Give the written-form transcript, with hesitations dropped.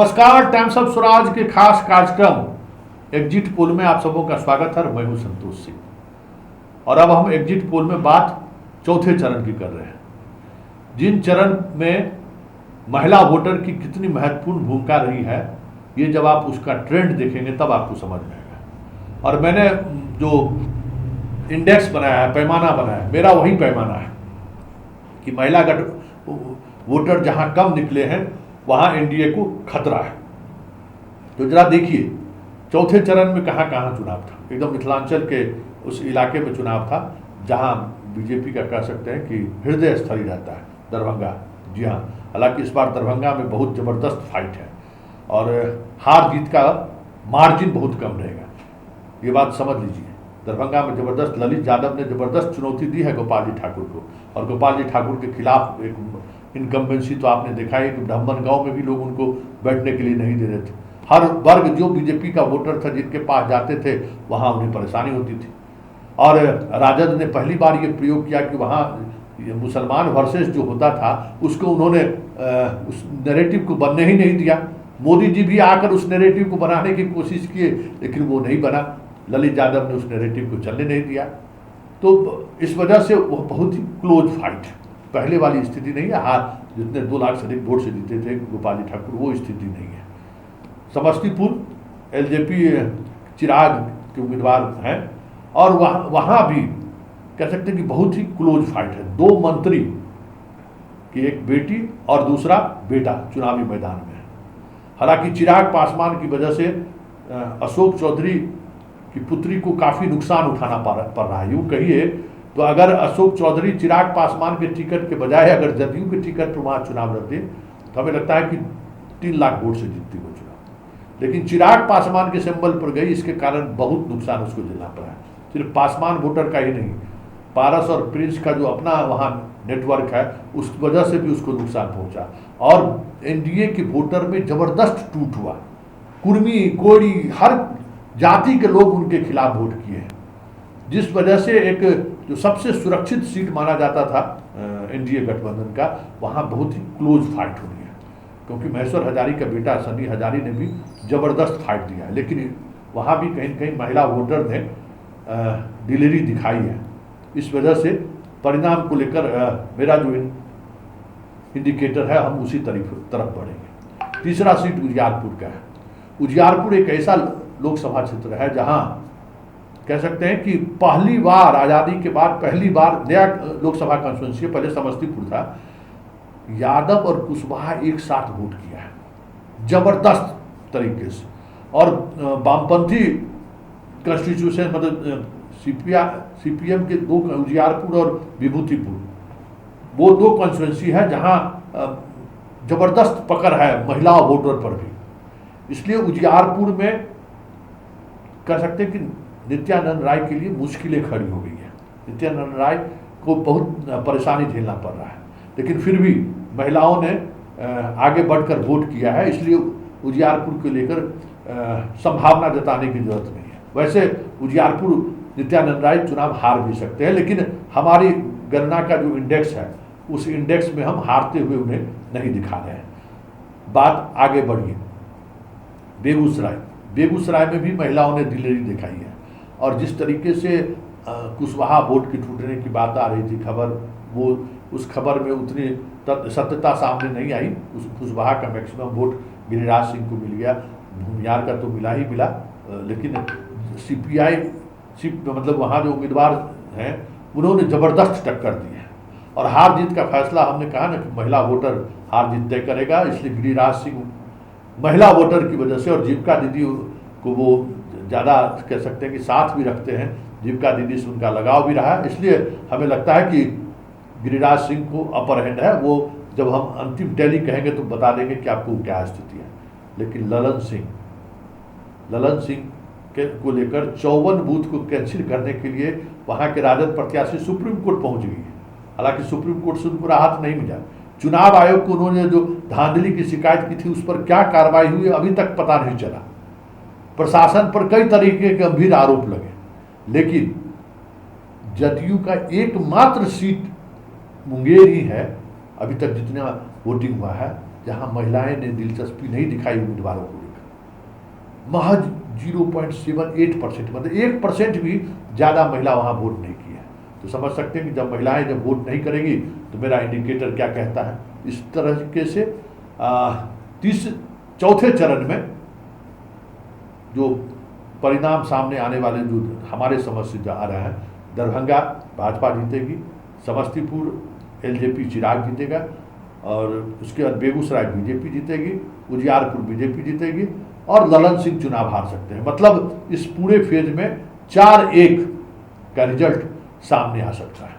नमस्कार, times of Swaraj के खास कार्यक्रम एग्जिट पोल में आप सबों का स्वागत है। मैं हूं संतोष सिंह और अब हम एग्जिट पोल में बात चौथे चरण की कर रहे हैं। जिन चरण में महिला वोटर की कितनी महत्वपूर्ण भूमिका रही है, ये जब आप उसका ट्रेंड देखेंगे तब आपको समझ में आएगा। और मैंने जो इंडेक्स बनाया है, पैमाना बनाया है, मेरा वही पैमाना है कि महिला वोटर जहां कम निकले हैं वहां एनडीए को खतरा है। तो जरा देखिए चौथे चरण में कहां कहां चुनाव था। एकदम मिथिलांचल के उस इलाके में चुनाव था जहां बीजेपी का कह सकते हैं कि हृदय स्थली रहता है, दरभंगा। जी हाँ, हालांकि इस बार दरभंगा में बहुत जबरदस्त फाइट है और हार जीत का मार्जिन बहुत कम रहेगा, ये बात समझ लीजिए। दरभंगा में जबरदस्त ललित यादव ने जबरदस्त चुनौती दी है गोपाल जी ठाकुर को, और गोपाल जी ठाकुर के खिलाफ एक इनकम्बेंसी तो आपने देखा है कि ब्राह्मण गांव में भी लोग उनको बैठने के लिए नहीं दे रहे थे। हर वर्ग जो बीजेपी का वोटर था जिनके पास जाते थे वहां उन्हें परेशानी होती थी। और राजद ने पहली बार ये प्रयोग किया कि वहां मुसलमान वर्सेस जो होता था उसको उन्होंने उस नैरेटिव को बनने ही नहीं दिया। मोदी जी भी आकर उस नैरेटिव को बनाने की कोशिश किए लेकिन वो नहीं बना। ललित यादव ने उस नैरेटिव को चलने नहीं दिया। तो इस वजह से वो बहुत ही क्लोज फाइट है, पहले वाली स्थिति नहीं है। हार जितने 2 लाख से अधिक वोट से जीते थे गोपाल जी ठाकुर, वो स्थिति नहीं है। समस्तीपुर एलजेपी चिराग के उम्मीदवार हैं और वहाँ भी कह सकते हैं कि बहुत ही क्लोज फाइट है। 2 मंत्री की एक बेटी और दूसरा बेटा चुनावी मैदान में है। हालांकि चिराग पासवान की वजह से अशोक चौधरी की पुत्री को काफ़ी नुकसान उठाना पड़ रहा है। यूँ कहिए तो अगर अशोक चौधरी चिराग पासवान के टिकट के बजाय अगर जदयू के टिकट पर वहाँ चुनाव लड़ते तो हमें लगता है कि 3 लाख वोट से जीतती वो चुनाव। लेकिन चिराग पासवान के सिंबल पर गई, इसके कारण बहुत नुकसान उसको झेलना पड़ा है। सिर्फ पासवान वोटर का ही नहीं, पारस और प्रिंस का जो अपना वहाँ नेटवर्क है उस वजह से भी उसको नुकसान पहुँचा। और एनडीए के वोटर में जबरदस्त टूट हुआ। कुर्मी, कोड़ी, हर जाति के लोग उनके खिलाफ वोट किए हैं, जिस वजह से एक जो सबसे सुरक्षित सीट माना जाता था एनडीए गठबंधन का, वहाँ बहुत ही क्लोज फाइट हो रही है। क्योंकि महेश्वर हजारी का बेटा सनी हजारी ने भी जबरदस्त फाइट दिया है, लेकिन वहाँ भी कहीं कहीं महिला वोटर ने दिलेरी दिखाई है। इस वजह से परिणाम को लेकर मेरा जो इंडिकेटर है, हम उसी तरफ बढ़ेंगे। तीसरा सीट उजियारपुर का है। उजियारपुर एक ऐसा लोकसभा क्षेत्र है जहाँ कह सकते हैं कि पहली बार आज़ादी के बाद पहली बार नया लोकसभा कॉन्स्टिट्यूंसी, पहले समस्तीपुर था, यादव और कुशवाहा एक साथ वोट किया है जबरदस्त तरीके से। और वामपंथी कॉन्स्टिट्यूशन मतलब सीपीएम के 2 उजियारपुर और विभूतिपुर, वो 2 कॉन्स्टिट्यूंसी है जहां जबरदस्त पकड़ है महिला वोटर पर भी। इसलिए उजियारपुर में कह सकते हैं कि नित्यानंद राय के लिए मुश्किलें खड़ी हो गई है। नित्यानंद राय को बहुत परेशानी झेलना पड़ रहा है, लेकिन फिर भी महिलाओं ने आगे बढ़कर वोट किया है। इसलिए उजियारपुर को लेकर संभावना जताने की जरूरत नहीं है। वैसे उजियारपुर नित्यानंद राय चुनाव हार भी सकते हैं, लेकिन हमारी गणना का जो इंडेक्स है उस इंडेक्स में हम हारते हुए उन्हें नहीं दिखा रहे हैं। बात आगे बढ़िए। बेगूसराय में भी महिलाओं ने दिलेरी दिखाई है, और जिस तरीके से कुशवाहा वोट की टूटने की बात आ रही थी खबर, वो उस खबर में उतनी सत्यता सामने नहीं आई। उस कुशवाहा का मैक्सिमम वोट गिरिराज सिंह को मिल गया, भूमियार का तो मिला ही मिला, लेकिन सीपीआई मतलब वहाँ जो उम्मीदवार हैं उन्होंने ज़बरदस्त टक्कर दी है। और हार जीत का फैसला हमने कहा ना कि महिला वोटर हार जीत तय करेगा, इसलिए गिरिराज सिंह महिला वोटर की वजह से, और जीविका दीदी को वो ज़्यादा कह सकते हैं कि साथ भी रखते हैं, जीविका दीदी से उनका लगाव भी रहा है, इसलिए हमें लगता है कि गिरिराज सिंह को अपर हैंड है। वो जब हम अंतिम टैली कहेंगे तो बता देंगे कि आपको क्या स्थिति है। लेकिन ललन सिंह को लेकर 54 बूथ को कैंसिल करने के लिए वहाँ के राजद प्रत्याशी सुप्रीम कोर्ट पहुँच गई है। हालांकि सुप्रीम कोर्ट से उनको राहत नहीं मिला। चुनाव आयोग को उन्होंने जो धांधली की शिकायत की थी उस पर क्या कार्रवाई हुई अभी तक पता नहीं चला। प्रशासन पर कई तरीके के गंभीर आरोप लगे, लेकिन जदयू का एकमात्र सीट मुंगेर ही है अभी तक जितना वोटिंग हुआ है, जहां महिलाएं ने दिलचस्पी नहीं दिखाई उम्मीदवारों को लेकर। महज 0.78%, मतलब 1% भी ज़्यादा महिला वहां वोट नहीं की है। तो समझ सकते हैं कि जब महिलाएं जब वोट नहीं करेंगी तो मेरा इंडिकेटर क्या कहता है। इस तरीके से चौथे चरण में जो परिणाम सामने आने वाले जो हमारे समझ से आ रहे हैं, दरभंगा भाजपा जीतेगी, समस्तीपुर एलजेपी चिराग जीतेगा, और उसके बाद बेगूसराय बीजेपी जीतेगी, उजियारपुर बीजेपी जीतेगी, और ललन सिंह चुनाव हार सकते हैं। मतलब इस पूरे फेज में 4-1 का रिजल्ट सामने आ सकता है।